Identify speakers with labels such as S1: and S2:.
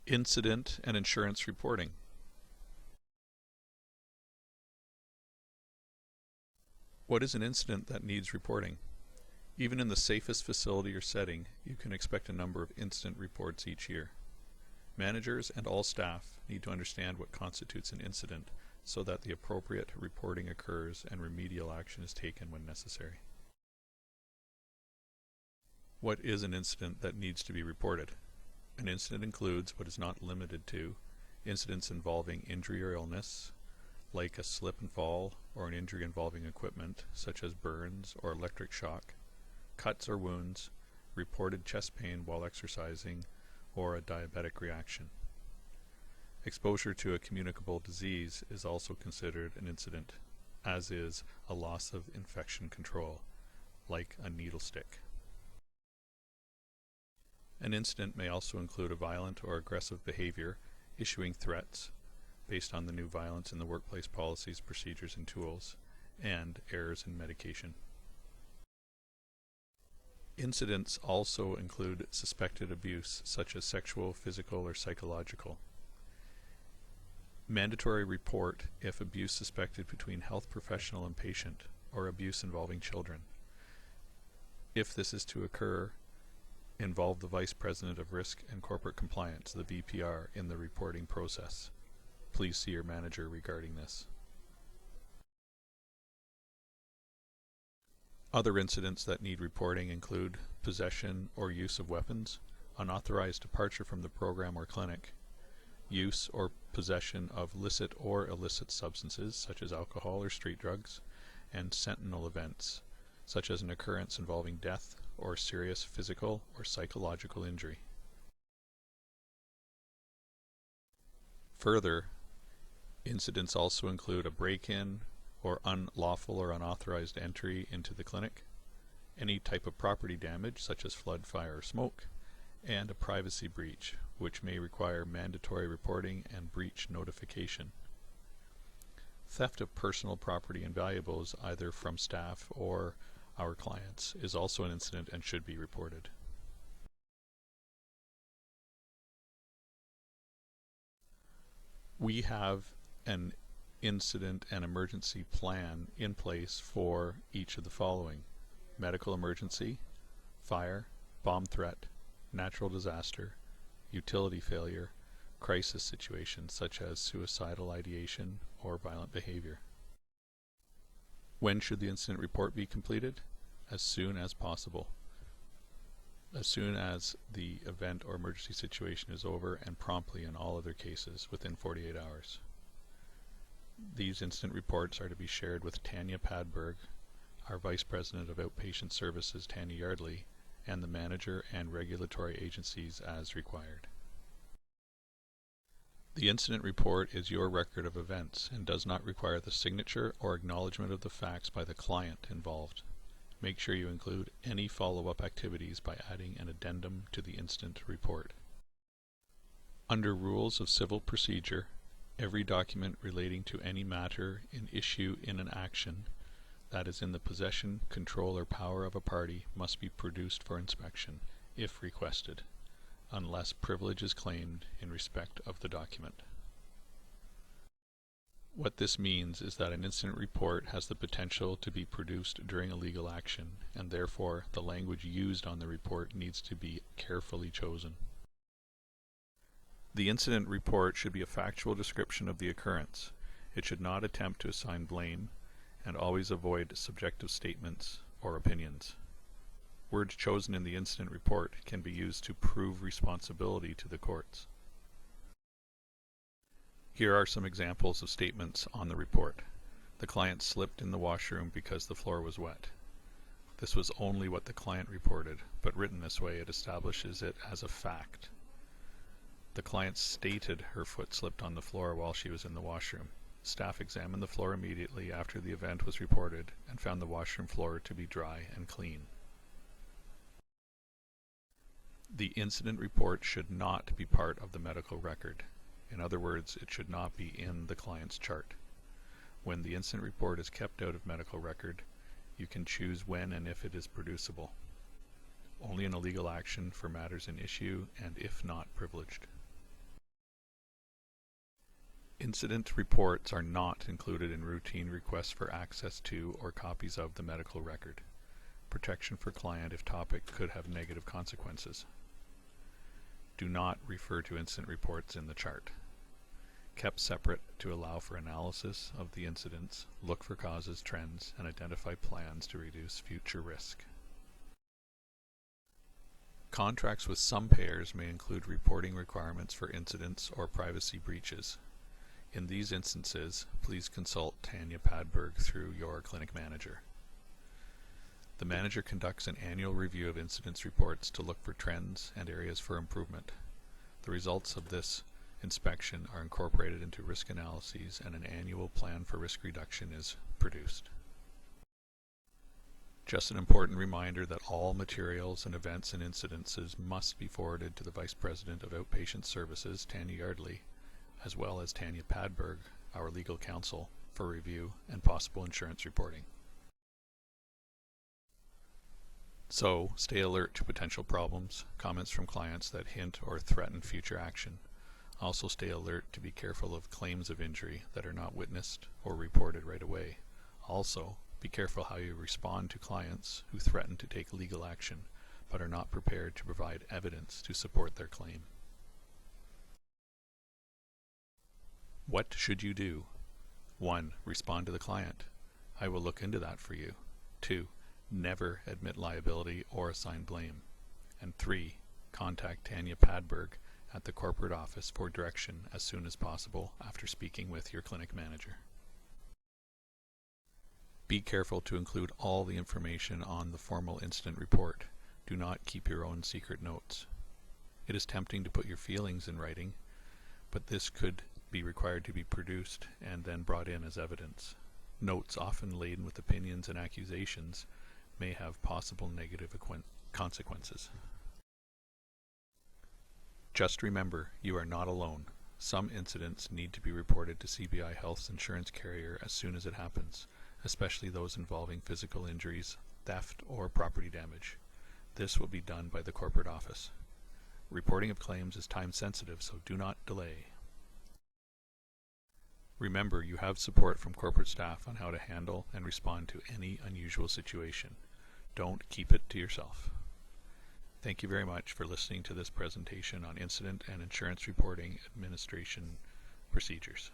S1: Incident and insurance reporting. What is an incident that needs reporting? Even in the safest facility or setting, you can expect a number of incident reports each year. Managers and all staff need to understand what constitutes an incident so that the appropriate reporting occurs and remedial action is taken when necessary. What is an incident that needs to be reported? An incident includes, but is not limited to, incidents involving injury or illness, like a slip and fall or an injury involving equipment, such as burns or electric shock, cuts or wounds, reported chest pain while exercising, or a diabetic reaction. Exposure to a communicable disease is also considered an incident, as is a loss of infection control, like a needle stick. An incident may also include a violent or aggressive behavior, issuing threats based on the new violence in the workplace policies, procedures, and tools, and errors in medication. Incidents also include suspected abuse, such as sexual, physical, or psychological. Mandatory report if abuse suspected between health professional and patient, or abuse involving children. If this is to occur, involve the Vice President of Risk and Corporate Compliance, the VPR, in the reporting process. Please see your manager regarding this. Other incidents that need reporting include possession or use of weapons, unauthorized departure from the program or clinic, use or possession of licit or illicit substances such as alcohol or street drugs, and sentinel events such as an occurrence involving death or serious physical or psychological injury. Further, incidents also include a break-in or unlawful or unauthorized entry into the clinic, any type of property damage such as flood, fire, or smoke, and a privacy breach, which may require mandatory reporting and breach notification. Theft of personal property and valuables, either from staff or our clients, is also an incident and should be reported. We have an incident and emergency plan in place for each of the following: medical emergency, fire, bomb threat, natural disaster, utility failure, crisis situations such as suicidal ideation or violent behavior. When should the incident report be completed? As soon as possible. As soon as the event or emergency situation is over, and promptly in all other cases within 48 hours. These incident reports are to be shared with Tanya Padberg, our Vice President of Outpatient Services, Tanya Yardley, and the manager and regulatory agencies as required. The incident report is your record of events and does not require the signature or acknowledgement of the facts by the client involved. Make sure you include any follow-up activities by adding an addendum to the incident report. Under Rules of Civil Procedure, every document relating to any matter in issue in an action that is in the possession, control, or power of a party must be produced for inspection, if requested, unless privilege is claimed in respect of the document. What this means is that an incident report has the potential to be produced during a legal action, and therefore the language used on the report needs to be carefully chosen. The incident report should be a factual description of the occurrence. It should not attempt to assign blame, and always avoid subjective statements or opinions. Words chosen in the incident report can be used to prove responsibility to the courts. Here are some examples of statements on the report. The client slipped in the washroom because the floor was wet. This was only what the client reported, but written this way it establishes it as a fact. The client stated her foot slipped on the floor while she was in the washroom. Staff examined the floor immediately after the event was reported and found the washroom floor to be dry and clean. The incident report should not be part of the medical record. In other words, it should not be in the client's chart. When the incident report is kept out of medical record, you can choose when and if it is producible. Only in a legal action for matters in issue and if not privileged. Incident reports are not included in routine requests for access to or copies of the medical record. Protection for client if topic could have negative consequences. Do not refer to incident reports in the chart. Kept separate to allow for analysis of the incidents, look for causes, trends, and identify plans to reduce future risk. Contracts with some payers may include reporting requirements for incidents or privacy breaches. In these instances, please consult Tanya Padberg through your clinic manager. The manager conducts an annual review of incidents reports to look for trends and areas for improvement. The results of this inspection are incorporated into risk analyses, and an annual plan for risk reduction is produced. Just an important reminder that all materials and events and incidences must be forwarded to the Vice President of Outpatient Services, Tanya Yardley, as well as Tanya Padberg, our legal counsel, for review and possible insurance reporting. So, stay alert to potential problems, comments from clients that hint or threaten future action. Also stay alert to be careful of claims of injury that are not witnessed or reported right away. Also, be careful how you respond to clients who threaten to take legal action but are not prepared to provide evidence to support their claim. What should you do? 1. Respond to the client. I will look into that for you. 2. Never admit liability or assign blame. And 3. Contact Tanya Padberg at the corporate office for direction as soon as possible after speaking with your clinic manager. Be careful to include all the information on the formal incident report. Do not keep your own secret notes. It is tempting to put your feelings in writing, but this could be required to be produced and then brought in as evidence. Notes often laden with opinions and accusations may have possible negative consequences. Just remember, you are not alone. Some incidents need to be reported to CBI Health's insurance carrier as soon as it happens, especially those involving physical injuries, theft, or property damage. This will be done by the corporate office. Reporting of claims is time sensitive, so do not delay. Remember, you have support from corporate staff on how to handle and respond to any unusual situation. Don't keep it to yourself. Thank you very much for listening to this presentation on incident and insurance reporting administration procedures.